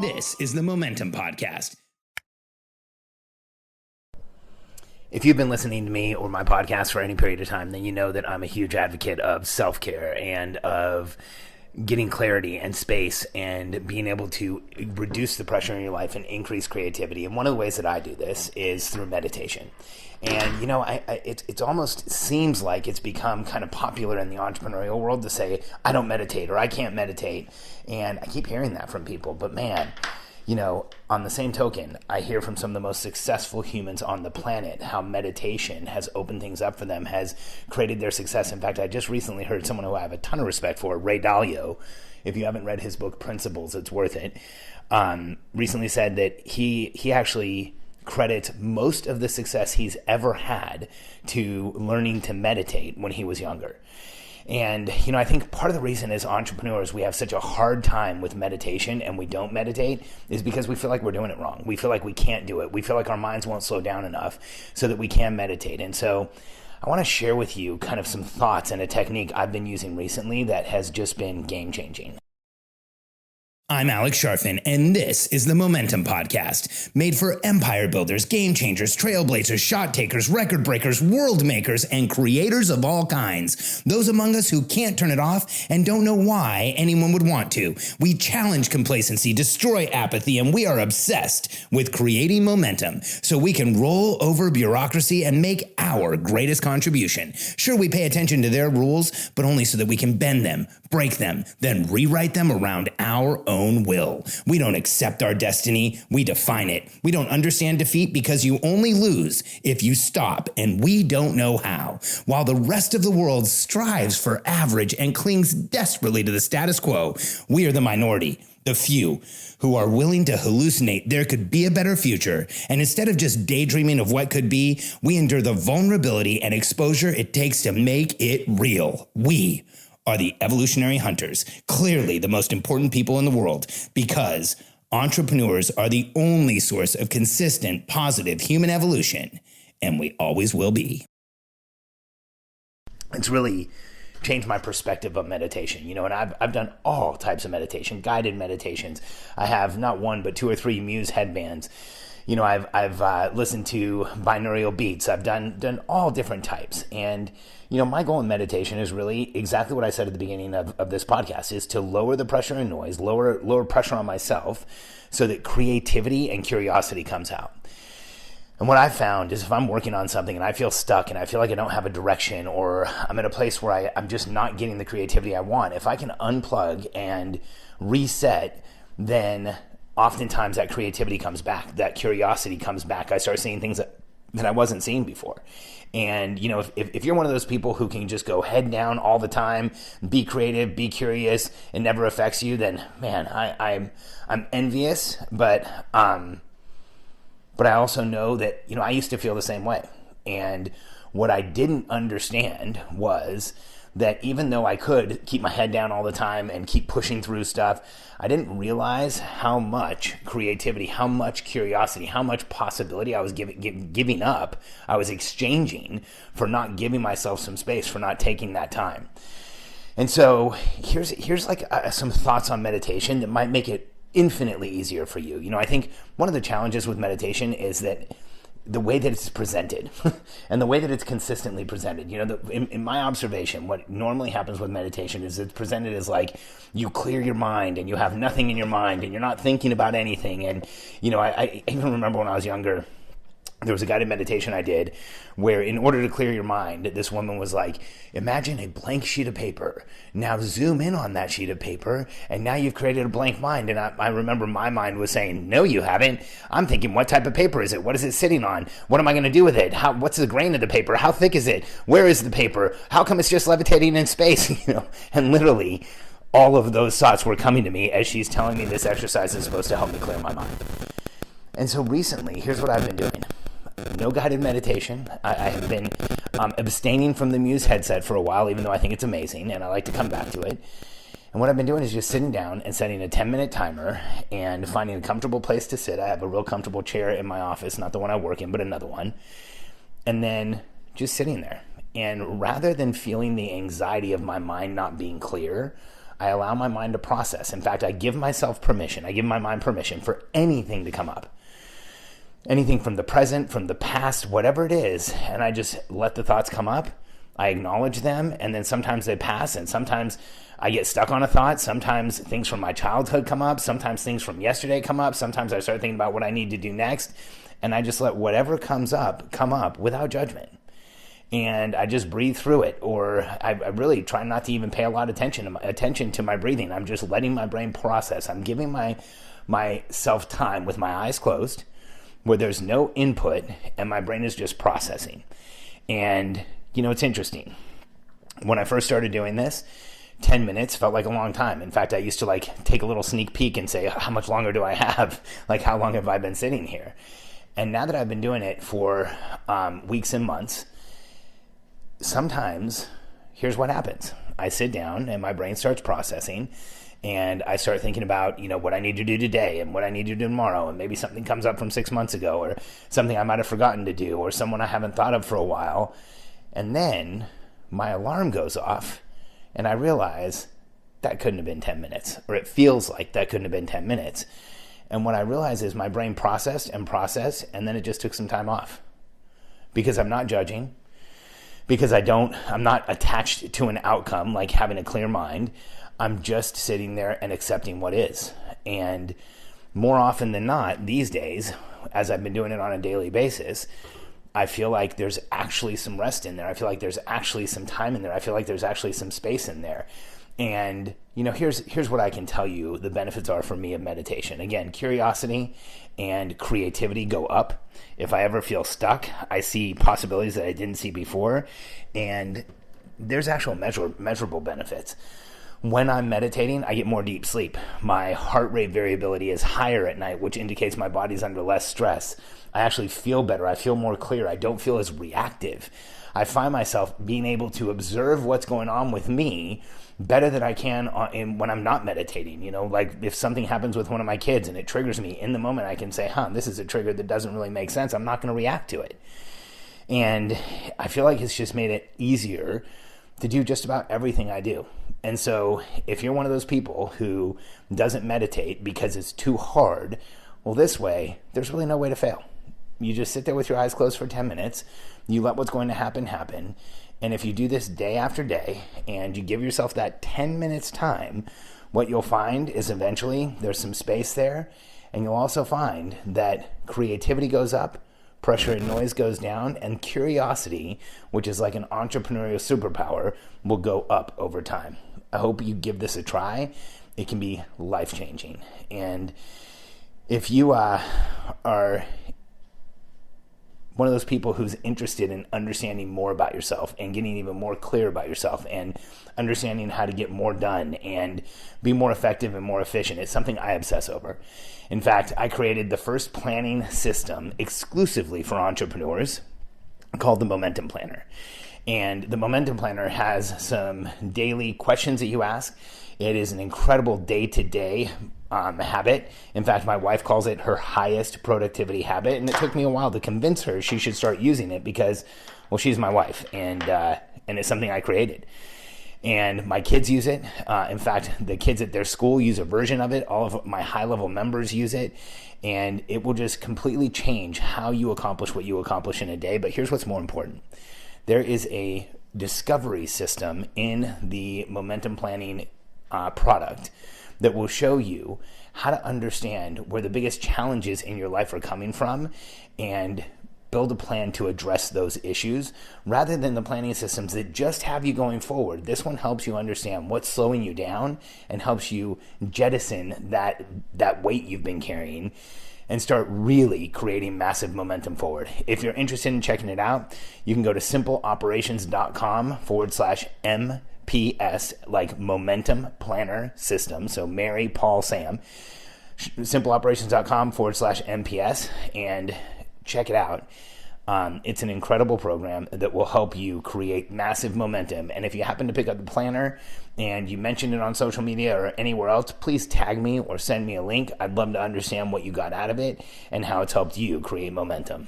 This is the Momentum Podcast. If you've been listening to me or my podcast for any period of time, then you know that I'm a huge advocate of self-care and of getting clarity and space and being able to reduce the pressure in your life and increase creativity. And one of the ways that I do this is through meditation. And, you know, it almost seems like it's become kind of popular in the entrepreneurial world to say, I don't meditate or I can't meditate. And I keep hearing that from people. But man, you know, on the same token, I hear from some of the most successful humans on the planet how meditation has opened things up for them, has created their success. In fact, I just recently heard someone who I have a ton of respect for, Ray Dalio. If you haven't read his book, Principles, it's worth it. Recently said that he actually credits most of the success he's ever had to learning to meditate when he was younger. And, you know, I think part of the reason as entrepreneurs we have such a hard time with meditation and we don't meditate is because we feel like we're doing it wrong. We feel like we can't do it. We feel like our minds won't slow down enough so that we can meditate. And so I want to share with you kind of some thoughts and a technique I've been using recently that has just been game-changing. I'm Alex Sharfin, and this is the Momentum Podcast, made for empire builders, game changers, trailblazers, shot takers, record breakers, world makers, and creators of all kinds. Those among us who can't turn it off and don't know why anyone would want to. We challenge complacency, destroy apathy, and we are obsessed with creating momentum so we can roll over bureaucracy and make our greatest contribution. Sure, we pay attention to their rules, but only so that we can bend them, break them, then rewrite them around our own will. We don't accept our destiny, we define it. We don't understand defeat because you only lose if you stop, and we don't know how. While the rest of the world strives for average and clings desperately to the status quo, we are the minority, the few, who are willing to hallucinate there could be a better future. And instead of just daydreaming of what could be, we endure the vulnerability and exposure it takes to make it real. We are the evolutionary hunters, clearly the most important people in the world, because entrepreneurs are the only source of consistent, positive human evolution, and we always will be. It's really changed my perspective of meditation, you know, and I've done all types of meditation, guided meditations. I have not one, but 2 or 3 Muse headbands. You know, I've listened to binaural beats. I've done all different types. And, you know, my goal in meditation is really exactly what I said at the beginning of this podcast, is to lower the pressure and noise, lower pressure on myself so that creativity and curiosity comes out. And what I've found is if I'm working on something and I feel stuck and I feel like I don't have a direction, or I'm at a place where I'm just not getting the creativity I want, if I can unplug and reset, then oftentimes that creativity comes back, that curiosity comes back. I start seeing things that I wasn't seeing before. And, you know, if you're one of those people who can just go head down all the time, be creative, be curious, it never affects you, then, man, I'm envious, but I also know that, you know, I used to feel the same way. And what I didn't understand was that even though I could keep my head down all the time and keep pushing through stuff, I didn't realize how much creativity, how much curiosity, how much possibility I was giving up, I was exchanging for not giving myself some space, for not taking that time. And so here's like some thoughts on meditation that might make it infinitely easier for you. You know, I think one of the challenges with meditation is that the way that it's presented and the way that it's consistently presented. You know, in my observation, what normally happens with meditation is it's presented as like you clear your mind and you have nothing in your mind and you're not thinking about anything. And, you know, I even remember when I was younger, there was a guided meditation I did where in order to clear your mind, this woman was like, imagine a blank sheet of paper. Now zoom in on that sheet of paper, and now you've created a blank mind. And I remember my mind was saying, no, you haven't. I'm thinking, what type of paper is it? What is it sitting on? What am I going to do with it? What's the grain of the paper? How thick is it? Where is the paper? How come it's just levitating in space? You know, and literally all of those thoughts were coming to me as she's telling me this exercise is supposed to help me clear my mind. And so recently, here's what I've been doing. No guided meditation. I have been abstaining from the Muse headset for a while, even though I think it's amazing, and I like to come back to it. And what I've been doing is just sitting down and setting a 10-minute timer and finding a comfortable place to sit. I have a real comfortable chair in my office, not the one I work in, but another one. And then just sitting there. And rather than feeling the anxiety of my mind not being clear, I allow my mind to process. In fact, I give myself permission. I give my mind permission for anything to come up. Anything from the present, from the past, whatever it is. And I just let the thoughts come up. I acknowledge them, and then sometimes they pass, and sometimes I get stuck on a thought. Sometimes things from my childhood come up. Sometimes things from yesterday come up. Sometimes I start thinking about what I need to do next, and I just let whatever comes up come up without judgment. And I just breathe through it, or I really try not to even pay a lot of attention to my breathing. I'm just letting my brain process. I'm giving myself time with my eyes closed, where there's no input, and my brain is just processing. And it's interesting. When I first started doing this, 10 minutes felt like a long time. In fact, I used to take a little sneak peek and say, how much longer do I have? How long have I been sitting here? And now that I've been doing it for weeks and months, sometimes here's what happens. I sit down and my brain starts processing, and I start thinking about, what I need to do today and what I need to do tomorrow. And maybe something comes up from 6 months ago, or something I might have forgotten to do, or someone I haven't thought of for a while. And then my alarm goes off, and I realize that couldn't have been 10 minutes, or it feels like that couldn't have been 10 minutes. And what I realize is my brain processed, and then it just took some time off, because I'm not judging, because I'm not attached to an outcome, like having a clear mind. I'm just sitting there and accepting what is. And more often than not, these days, as I've been doing it on a daily basis, I feel like there's actually some rest in there. I feel like there's actually some time in there. I feel like there's actually some space in there. And, here's what I can tell you the benefits are for me of meditation. Again, curiosity and creativity go up. If I ever feel stuck, I see possibilities that I didn't see before. And there's actual measurable benefits. When I'm meditating, I get more deep sleep. My heart rate variability is higher at night, which indicates my body's under less stress. I actually feel better. I feel more clear. I don't feel as reactive. I find myself being able to observe what's going on with me better than I can when I'm not meditating. If something happens with one of my kids and it triggers me, in the moment I can say, this is a trigger that doesn't really make sense. I'm not going to react to it. And I feel like it's just made it easier to do just about everything I do. And so if you're one of those people who doesn't meditate because it's too hard, well, this way, there's really no way to fail. You just sit there with your eyes closed for 10 minutes. You let what's going to happen. And if you do this day after day and you give yourself that 10 minutes time, what you'll find is eventually there's some space there. And you'll also find that creativity goes up, pressure and noise goes down, and curiosity, which is like an entrepreneurial superpower, will go up over time. I hope you give this a try. It can be life-changing. And if you are one of those people who's interested in understanding more about yourself and getting even more clear about yourself and understanding how to get more done and be more effective and more efficient, it's something I obsess over. In fact, I created the first planning system exclusively for entrepreneurs called the Momentum Planner. And the Momentum Planner has some daily questions that you ask. It is an incredible day-to-day habit. In fact, my wife calls it her highest productivity habit, and it took me a while to convince her she should start using it because, well, she's my wife, and it's something I created. And my kids use it. In fact, the kids at their school use a version of it. All of my high-level members use it, and it will just completely change how you accomplish what you accomplish in a day. But here's what's more important. There is a discovery system in the Momentum Planning product that will show you how to understand where the biggest challenges in your life are coming from and build a plan to address those issues rather than the planning systems that just have you going forward. This one helps you understand what's slowing you down and helps you jettison that weight you've been carrying and start really creating massive momentum forward. If you're interested in checking it out, you can go to simpleoperations.com/MPS, like Momentum Planner System. So Mary, Paul, Sam, simpleoperations.com/MPS, and check it out. It's an incredible program that will help you create massive momentum. And if you happen to pick up the planner and you mention it on social media or anywhere else, please tag me or send me a link. I'd love to understand what you got out of it and how it's helped you create momentum.